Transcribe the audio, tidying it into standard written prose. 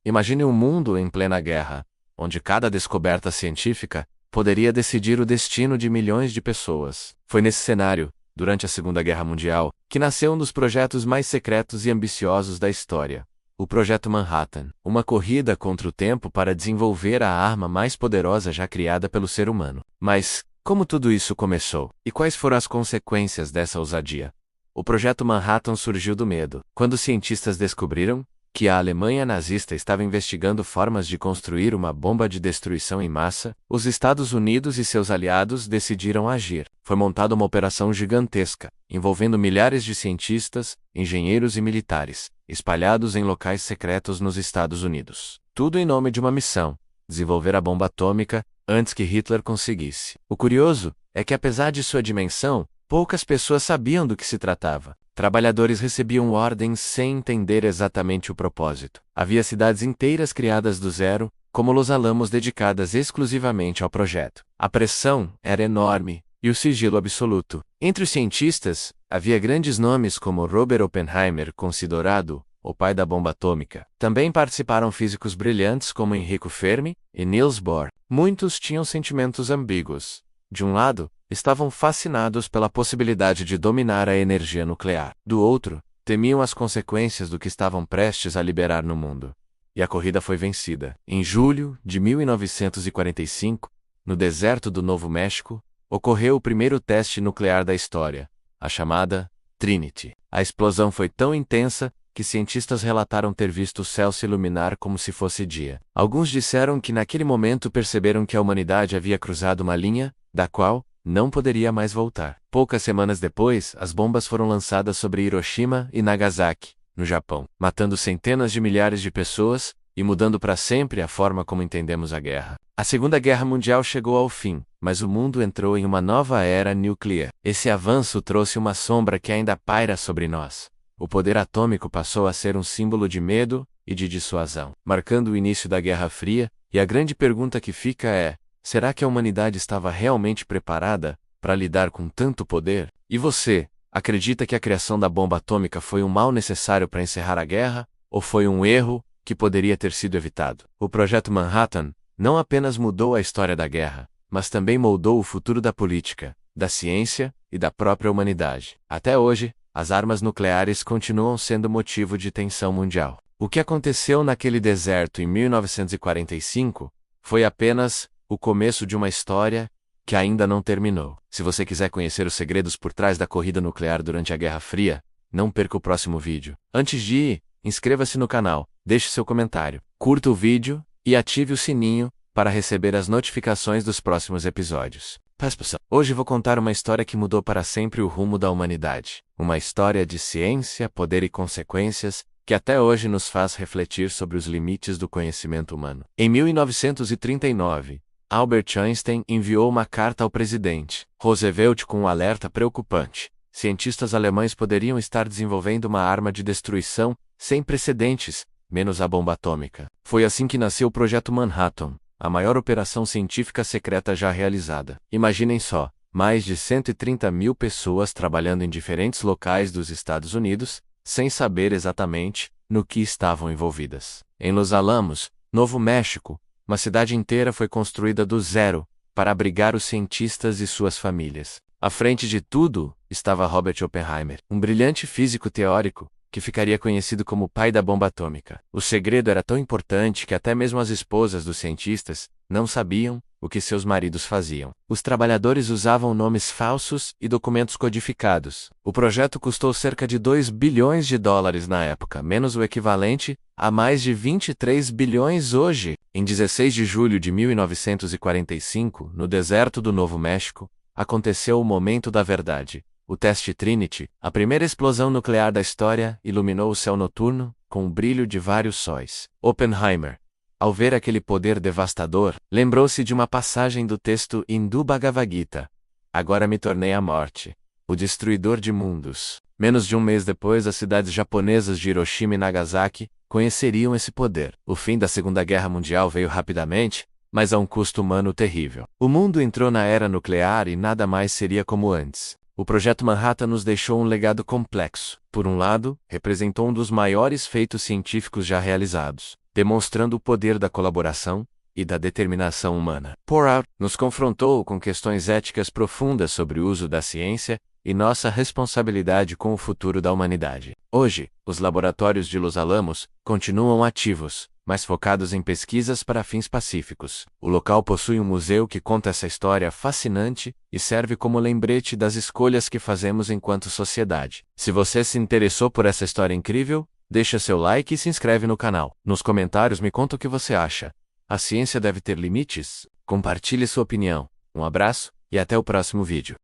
Imagine um mundo em plena guerra, onde cada descoberta científica poderia decidir o destino de milhões de pessoas. Foi nesse cenário, durante a Segunda Guerra Mundial, que nasceu um dos projetos mais secretos e ambiciosos da história. O Projeto Manhattan, uma corrida contra o tempo para desenvolver a arma mais poderosa já criada pelo ser humano. Mas, como tudo isso começou? E quais foram as consequências dessa ousadia? O Projeto Manhattan surgiu do medo, quando cientistas descobriram que a Alemanha nazista estava investigando formas de construir uma bomba de destruição em massa. Os Estados Unidos e seus aliados decidiram agir. Foi montada uma operação gigantesca, envolvendo milhares de cientistas, engenheiros e militares, espalhados em locais secretos nos Estados Unidos. Tudo em nome de uma missão: desenvolver a bomba atômica antes que Hitler conseguisse. O curioso é que, apesar de sua dimensão, poucas pessoas sabiam do que se tratava. Trabalhadores recebiam ordens sem entender exatamente o propósito. Havia cidades inteiras criadas do zero, como Los Alamos, dedicadas exclusivamente ao projeto. A pressão era enorme e o sigilo absoluto. Entre os cientistas, havia grandes nomes como Robert Oppenheimer, considerado o pai da bomba atômica. Também participaram físicos brilhantes como Enrico Fermi e Niels Bohr. Muitos tinham sentimentos ambíguos. De um lado, estavam fascinados pela possibilidade de dominar a energia nuclear. Do outro, temiam as consequências do que estavam prestes a liberar no mundo. E a corrida foi vencida. Em julho de 1945, no deserto do Novo México, ocorreu o primeiro teste nuclear da história, a chamada Trinity. A explosão foi tão intensa que cientistas relataram ter visto o céu se iluminar como se fosse dia. Alguns disseram que naquele momento perceberam que a humanidade havia cruzado uma linha da qual não poderia mais voltar. Poucas semanas depois, as bombas foram lançadas sobre Hiroshima e Nagasaki, no Japão, matando centenas de milhares de pessoas e mudando para sempre a forma como entendemos a guerra. A Segunda Guerra Mundial chegou ao fim, mas o mundo entrou em uma nova era nuclear. Esse avanço trouxe uma sombra que ainda paira sobre nós. O poder atômico passou a ser um símbolo de medo e de dissuasão, marcando o início da Guerra Fria, e a grande pergunta que fica é: será que a humanidade estava realmente preparada para lidar com tanto poder? E você, acredita que a criação da bomba atômica foi um mal necessário para encerrar a guerra, ou foi um erro que poderia ter sido evitado? O Projeto Manhattan não apenas mudou a história da guerra, mas também moldou o futuro da política, da ciência e da própria humanidade. Até hoje, as armas nucleares continuam sendo motivo de tensão mundial. O que aconteceu naquele deserto em 1945 foi apenas o começo de uma história que ainda não terminou. Se você quiser conhecer os segredos por trás da corrida nuclear durante a Guerra Fria, não perca o próximo vídeo. Antes de ir, inscreva-se no canal, deixe seu comentário, curta o vídeo e ative o sininho para receber as notificações dos próximos episódios. Hoje vou contar uma história que mudou para sempre o rumo da humanidade. Uma história de ciência, poder e consequências que até hoje nos faz refletir sobre os limites do conhecimento humano. Em 1939, Albert Einstein enviou uma carta ao presidente Roosevelt com um alerta preocupante. Cientistas alemães poderiam estar desenvolvendo uma arma de destruição sem precedentes, menos a bomba atômica. Foi assim que nasceu o Projeto Manhattan, a maior operação científica secreta já realizada. Imaginem só, mais de 130 mil pessoas trabalhando em diferentes locais dos Estados Unidos, sem saber exatamente no que estavam envolvidas. Em Los Alamos, Novo México, uma cidade inteira foi construída do zero para abrigar os cientistas e suas famílias. À frente de tudo estava Robert Oppenheimer, um brilhante físico teórico que ficaria conhecido como o pai da bomba atômica. O segredo era tão importante que até mesmo as esposas dos cientistas não sabiam o que seus maridos faziam. Os trabalhadores usavam nomes falsos e documentos codificados. O projeto custou cerca de 2 bilhões de dólares na época, menos o equivalente a mais de 23 bilhões hoje. Em 16 de julho de 1945, no deserto do Novo México, aconteceu o momento da verdade. O teste Trinity, a primeira explosão nuclear da história, iluminou o céu noturno com o brilho de vários sóis. Oppenheimer, ao ver aquele poder devastador, lembrou-se de uma passagem do texto hindu Bhagavad Gita: "Agora me tornei a morte, o destruidor de mundos." Menos de um mês depois, as cidades japonesas de Hiroshima e Nagasaki conheceriam esse poder. O fim da Segunda Guerra Mundial veio rapidamente, mas a um custo humano terrível. O mundo entrou na era nuclear e nada mais seria como antes. O Projeto Manhattan nos deixou um legado complexo. Por um lado, representou um dos maiores feitos científicos já realizados. demonstrando o poder da colaboração e da determinação humana. Pour nos confrontou com questões éticas profundas sobre o uso da ciência e nossa responsabilidade com o futuro da humanidade. Hoje, os laboratórios de Los Alamos continuam ativos, mas focados em pesquisas para fins pacíficos. O local possui um museu que conta essa história fascinante e serve como lembrete das escolhas que fazemos enquanto sociedade. Se você se interessou por essa história incrível, deixa seu like e se inscreve no canal. Nos comentários me conta o que você acha. A ciência deve ter limites? Compartilhe sua opinião. Um abraço e até o próximo vídeo.